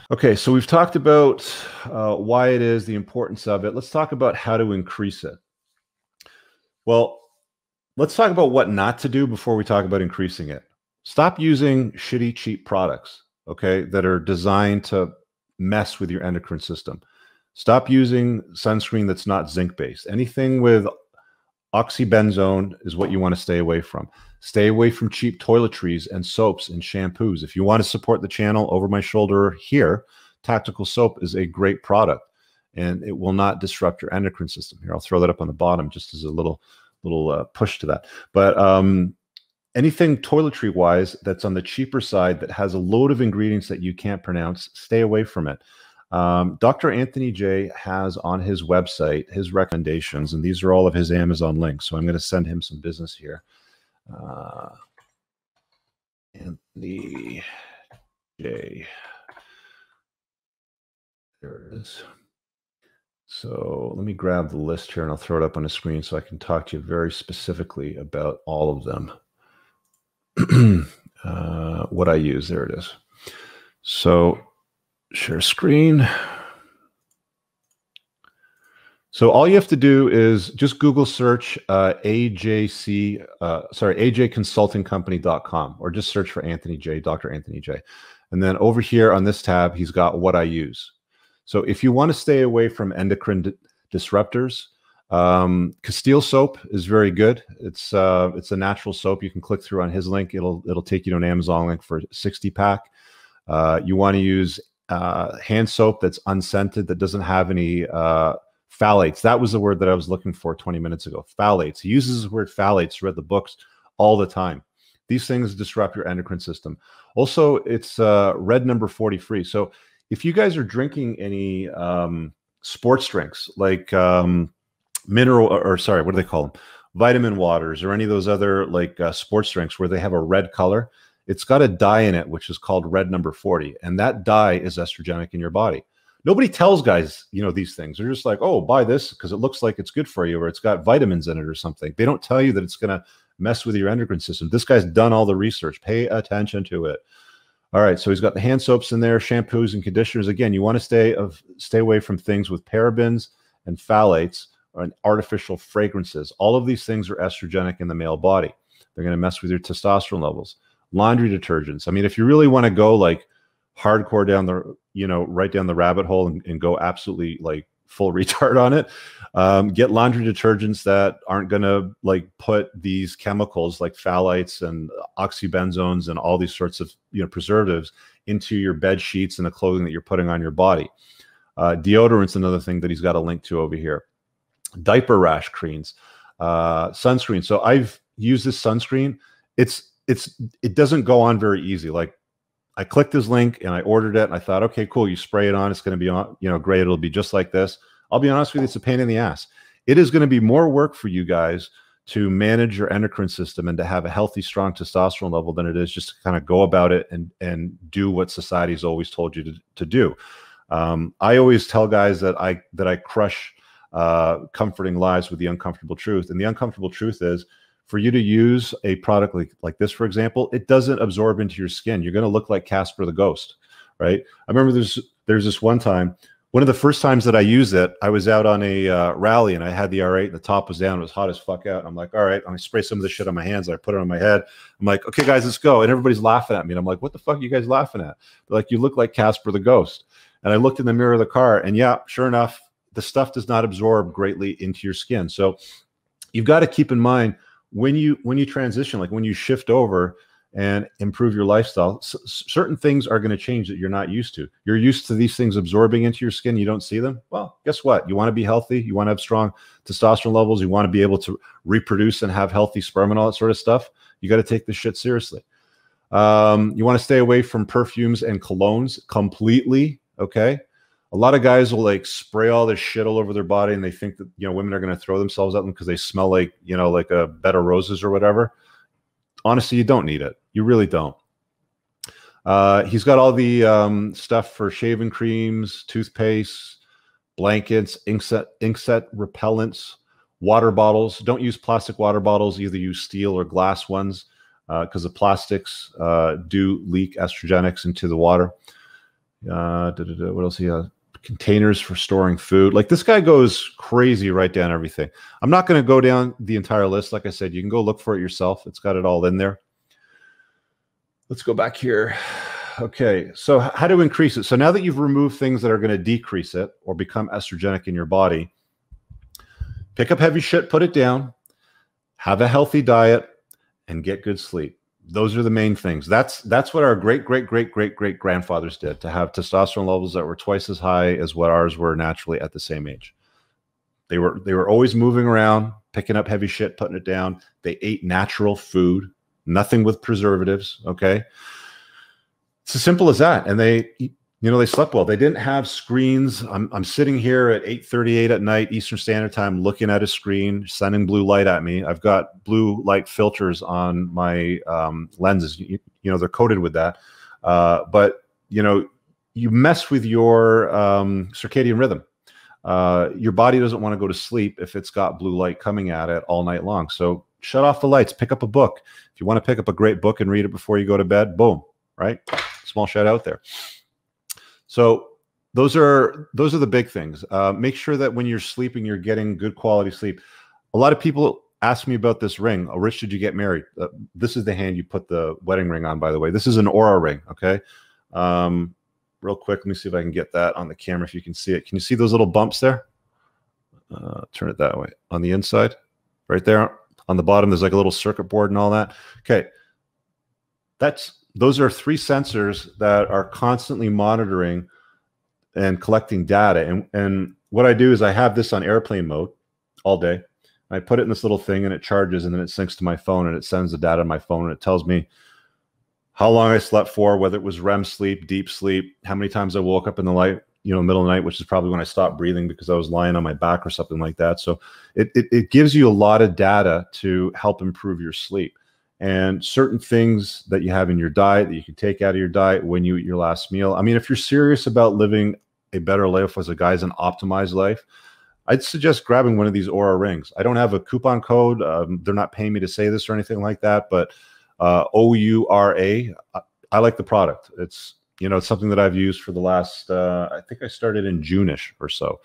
Okay, so we've talked about why it is, the importance of it. Let's talk about how to increase it. Well, let's talk about what not to do before we talk about increasing it. Stop using shitty, cheap products, okay, that are designed to mess with your endocrine system. Stop using sunscreen that's not zinc-based. Anything with oxybenzone is what you want to stay away from. Stay away from cheap toiletries and soaps and shampoos. If you want to support the channel, over my shoulder here, Tactical Soap is a great product, and it will not disrupt your endocrine system. Here, I'll throw that up on the bottom just as a little push to that. But anything toiletry wise that's on the cheaper side that has a load of ingredients that you can't pronounce, stay away from it. Dr. Anthony J has on his website his recommendations, and these are all of his Amazon links. So I'm going to send him some business here. Anthony J. There it is. So let me grab the list here and I'll throw it up on the screen so I can talk to you very specifically about all of them. What I use, there it is. So share screen. So all you have to do is just Google search ajconsultingcompany.com, or just search for Anthony J, Dr. Anthony J. And then over here on this tab, he's got what I use. So if you want to stay away from endocrine disruptors, Castile soap is very good. It's a natural soap. You can click through on his link. It'll take you to an Amazon link for a 60-pack. You want to use hand soap that's unscented, that doesn't have any phthalates. That was the word that I was looking for 20 minutes ago. Phthalates. He uses the word phthalates. Read the books all the time. These things disrupt your endocrine system. Also, it's red number 40 free. So if you guys are drinking any sports drinks like mineral, or sorry, what do they call them? Vitamin waters, or any of those other like sports drinks where they have a red color, it's got a dye in it, which is called red number 40. And that dye is estrogenic in your body. Nobody tells guys, you know, these things. They're just like, oh, buy this because it looks like it's good for you, or it's got vitamins in it or something. They don't tell you that it's going to mess with your endocrine system. This guy's done all the research. Pay attention to it. All right, so he's got the hand soaps in there, shampoos and conditioners. Again, you want to stay away from things with parabens and phthalates and artificial fragrances. All of these things are estrogenic in the male body. They're going to mess with your testosterone levels. Laundry detergents. I mean, if you really want to go like hardcore down the, you know, right down the rabbit hole and go absolutely like full retard on it, get laundry detergents that aren't going to like put these chemicals like phthalates and oxybenzones and all these sorts of, you know, preservatives into your bed sheets and the clothing that you're putting on your body. Deodorant's another thing that he's got a link to over here. Diaper rash creams, sunscreen. So I've used this sunscreen. It doesn't go on very easy. Like, I clicked his link and I ordered it and I thought, okay, cool. You spray it on, it's going to be on, you know, great. It'll be just like this. I'll be honest with you, it's a pain in the ass. It is going to be more work for you guys to manage your endocrine system and to have a healthy, strong testosterone level than it is just to kind of go about it and do what society's always told you to do. I always tell guys that I crush comforting lives with the uncomfortable truth. And the uncomfortable truth is, for you to use a product like this, for example, it doesn't absorb into your skin. You're going to look like Casper the Ghost, right? I remember there's this one time, one of the first times that I used it, I was out on a rally and I had the R8 and the top was down. It was hot as fuck out. And I'm like, all right, I'm going to spray some of this shit on my hands. And I put it on my head. I'm like, okay, guys, let's go. And everybody's laughing at me. And I'm like, what the fuck are you guys laughing at? They're like, you look like Casper the Ghost. And I looked in the mirror of the car and yeah, sure enough, the stuff does not absorb greatly into your skin. So you've got to keep in mind, when you transition, like when you shift over and improve your lifestyle, certain things are going to change that you're not used to. You're used to these things absorbing into your skin. You don't see them. Well, guess what? You want to be healthy. You want to have strong testosterone levels. You want to be able to reproduce and have healthy sperm and all that sort of stuff. You got to take this shit seriously. You want to stay away from perfumes and colognes completely. Okay. A lot of guys will like spray all this shit all over their body and they think that, you know, women are going to throw themselves at them because they smell like, you know, like a bed of roses or whatever. Honestly, you don't need it. You really don't. He's got all the stuff for shaving creams, toothpaste, blankets, inkset repellents, water bottles. Don't use plastic water bottles. Either use steel or glass ones because the plastics do leak estrogenics into the water. What else? Containers for storing food. Like, this guy goes crazy right down everything. I'm not going to go down the entire list. Like I said, you can go look for it yourself. It's got it all in there. Let's go back here. Okay, so how to increase it. So now that you've removed things that are going to decrease it or become estrogenic in your body, pick up heavy shit, put it down, have a healthy diet, and get good sleep. Those are the main things. That's what our great grandfathers did, to have testosterone levels that were twice as high as what ours were naturally at the same age. They were always moving around, picking up heavy shit, putting it down. They ate natural food, nothing with preservatives. Okay, it's as simple as that. And they slept well. They didn't have screens. I'm sitting here at 8:38 at night Eastern Standard Time looking at a screen, sending blue light at me. I've got blue light filters on my lenses. They're coated with that. But you mess with your circadian rhythm. Your body doesn't want to go to sleep if it's got blue light coming at it all night long. So shut off the lights, pick up a book. If you want to pick up a great book and read it before you go to bed, boom, right? Small shout out there. So those are the big things. Make sure that when you're sleeping, you're getting good quality sleep. A lot of people ask me about this ring. Oh, Rich, did you get married? This is the hand you put the wedding ring on, by the way. This is an Aura ring, okay? Real quick, let me see if I can get that on the camera if you can see it. Can you see those little bumps there? Turn it that way. On the inside, right there. On the bottom, there's like a little circuit board and all that. Okay. Those are 3 sensors that are constantly monitoring and collecting data. And what I do is I have this on airplane mode all day. I put it in this little thing and it charges, and then it syncs to my phone and it sends the data to my phone, and it tells me how long I slept for, whether it was REM sleep, deep sleep, how many times I woke up in the light, middle of the night, which is probably when I stopped breathing because I was lying on my back or something like that. So it gives you a lot of data to help improve your sleep. And certain things that you have in your diet that you can take out of your diet when you eat your last meal. I mean, if you're serious about living a better life as a guy's an optimized life, I'd suggest grabbing one of these Aura rings. I don't have a coupon code. They're not paying me to say this or anything like that, but OURA, I like the product. It's, it's something that I've used for the last, I think I started in June-ish or so,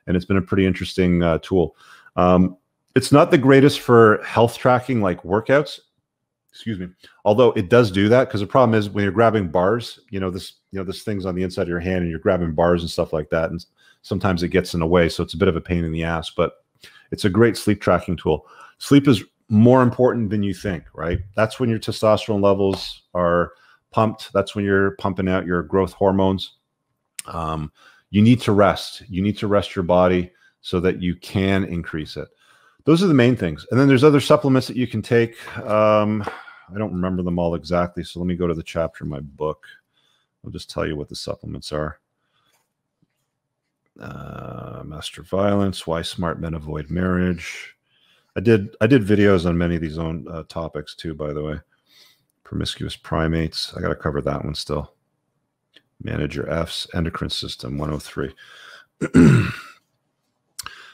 and it's been a pretty interesting tool. It's not the greatest for health tracking like workouts. Excuse me. Although it does do that, because the problem is when you're grabbing bars, this thing's on the inside of your hand and you're grabbing bars and stuff like that. And sometimes it gets in the way. So it's a bit of a pain in the ass, but it's a great sleep tracking tool. Sleep is more important than you think, right? That's when your testosterone levels are pumped. That's when you're pumping out your growth hormones. You need to rest. You need to rest your body so that you can increase it. Those are the main things. And then there's other supplements that you can take. I don't remember them all exactly, so let me go to the chapter in my book. I'll just tell you what the supplements are. Master Violence, Why Smart Men Avoid Marriage. I did videos on many of these topics too, by the way. Promiscuous primates. I got to cover that one still. Manage your F's. Endocrine system 103.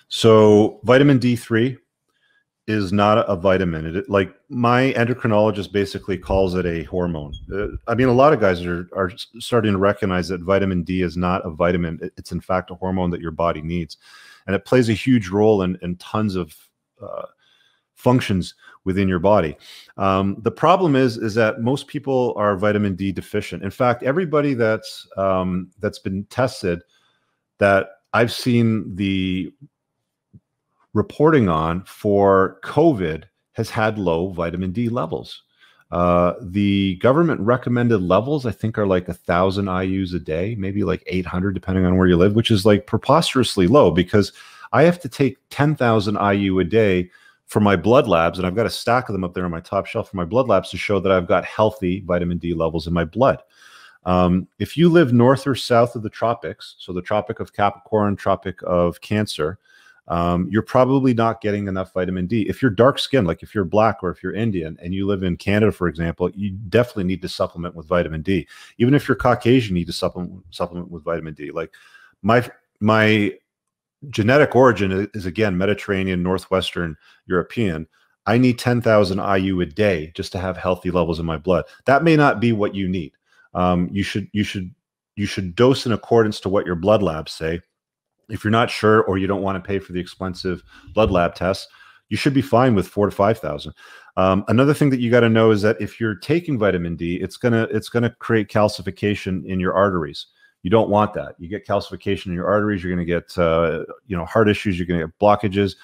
So vitamin D3 is not a vitamin. Like my endocrinologist basically calls it a hormone. I mean, a lot of guys are starting to recognize that vitamin D is not a vitamin. It's in fact a hormone that your body needs. And it plays a huge role in tons of functions within your body. The problem is that most people are vitamin D deficient. In fact, everybody that's been tested that I've seen the reporting on for COVID has had low vitamin D levels. The government recommended levels, I think, are like 1,000 IUs a day, maybe like 800, depending on where you live, which is like preposterously low, because I have to take 10,000 IU a day for my blood labs, and I've got a stack of them up there on my top shelf for my blood labs to show that I've got healthy vitamin D levels in my blood. If you live north or south of the tropics, so the Tropic of Capricorn, Tropic of Cancer, you're probably not getting enough vitamin D. If you're dark skinned, like if you're black or if you're Indian and you live in Canada, for example, you definitely need to supplement with vitamin D. Even if you're Caucasian, you need to supplement with vitamin D. Like my genetic origin is again Mediterranean, Northwestern European. I need 10,000 IU a day just to have healthy levels in my blood. That may not be what you need. You should should dose in accordance to what your blood labs say. If you're not sure, or you don't want to pay for the expensive blood lab tests, you should be fine with 4,000 to 5,000. Another thing that you got to know is that if you're taking vitamin D, it's gonna create calcification in your arteries. You don't want that. You get calcification in your arteries, you're going to get heart issues, you're going to get blockages.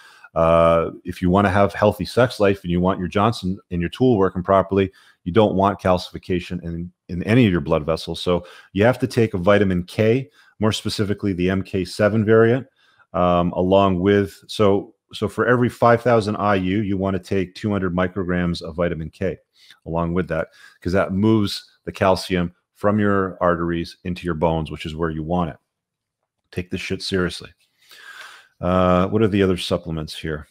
If you want to have healthy sex life and you want your Johnson and your tool working properly, you don't want calcification in any of your blood vessels. So you have to take a vitamin K, more specifically the MK7 variant, along with, so for every 5,000 IU, you want to take 200 micrograms of vitamin K along with that, because that moves the calcium from your arteries into your bones, which is where you want it. Take this shit seriously. What are the other supplements here?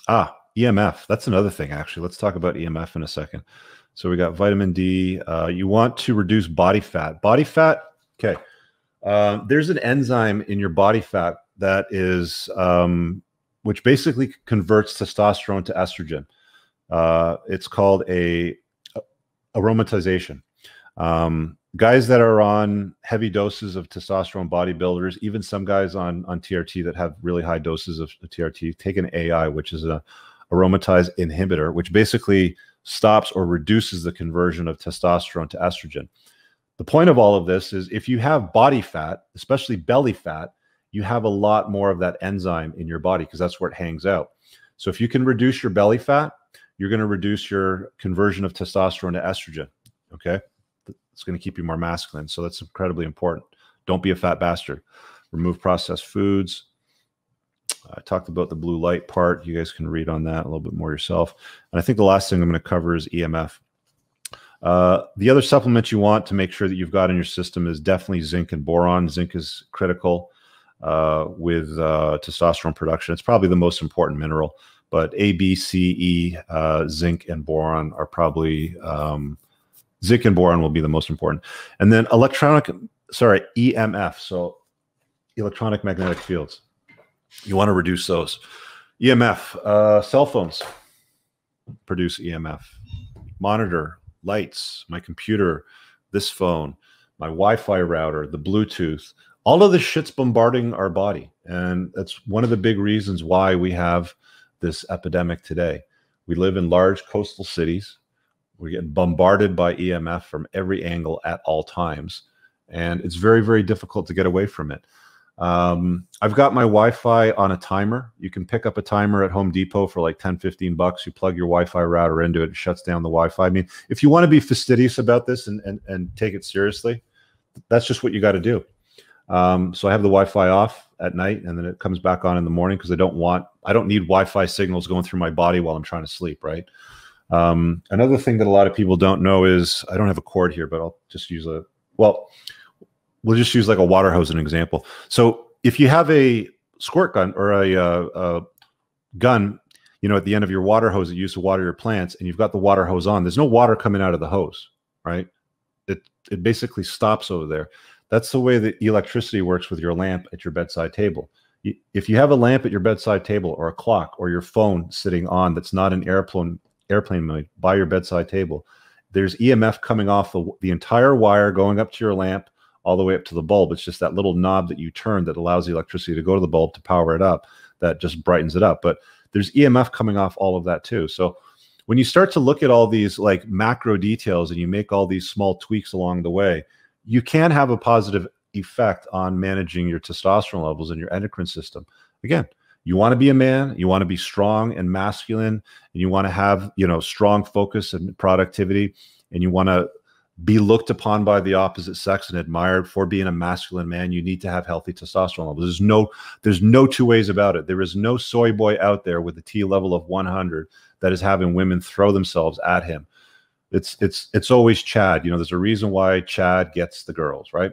EMF. That's another thing, actually. Let's talk about EMF in a second. So we got vitamin D. You want to reduce body fat. Body fat, okay. There's an enzyme in your body fat that is, which basically converts testosterone to estrogen. It's called aromatization. Guys that are on heavy doses of testosterone, bodybuilders, even some guys on TRT that have really high doses of TRT, take an AI, which is a aromatase inhibitor, which basically stops or reduces the conversion of testosterone to estrogen. The point of all of this is if you have body fat, especially belly fat, you have a lot more of that enzyme in your body because that's where it hangs out. So if you can reduce your belly fat, you're going to reduce your conversion of testosterone to estrogen. Okay. It's going to keep you more masculine. So that's incredibly important. Don't be a fat bastard. Remove processed foods. I talked about the blue light part. You guys can read on that a little bit more yourself. And I think the last thing I'm going to cover is EMF. The other supplement you want to make sure that you've got in your system is definitely zinc and boron. Zinc is critical with testosterone production. It's probably the most important mineral, but A, B, C, E, zinc and boron are probably... zinc and boron will be the most important. And then EMF, so electronic magnetic fields. You want to reduce those. EMF, cell phones produce EMF. Monitor, lights, my computer, this phone, my Wi-Fi router, the Bluetooth, all of this shit's bombarding our body. And that's one of the big reasons why we have this epidemic today. We live in large coastal cities. We're getting bombarded by EMF from every angle at all times. And it's very, very difficult to get away from it. I've got my Wi-Fi on a timer. You can pick up a timer at Home Depot for like 10, 15 bucks. You plug your Wi-Fi router into it. It shuts down the Wi-Fi. I mean, if you want to be fastidious about this and take it seriously, that's just what you got to do. So I have the Wi-Fi off at night and then it comes back on in the morning because I don't need Wi-Fi signals going through my body while I'm trying to sleep, right? Another thing that a lot of people don't know is, I don't have a cord here, but I'll just use we'll just use like a water hose as an example. So if you have a squirt gun or a gun, at the end of your water hose that you use to water your plants, and you've got the water hose on, there's no water coming out of the hose, right? It basically stops over there. That's the way that electricity works with your lamp at your bedside table. If you have a lamp at your bedside table or a clock or your phone sitting on that's not an airplane mode by your bedside table, there's EMF coming off the entire wire going up to your lamp all the way up to the bulb. It's just that little knob that you turn that allows the electricity to go to the bulb to power it up. That just brightens it up. But there's EMF coming off all of that too. So when you start to look at all these like macro details and you make all these small tweaks along the way, you can have a positive effect on managing your testosterone levels in your endocrine system. Again, you want to be a man, you want to be strong and masculine, and you want to have, strong focus and productivity, and you want to be looked upon by the opposite sex and admired for being a masculine man. You need to have healthy testosterone levels. There's no two ways about it. There is no soy boy out there with a T level of 100 that is having women throw themselves at him. It's always Chad. There's a reason why Chad gets the girls, right?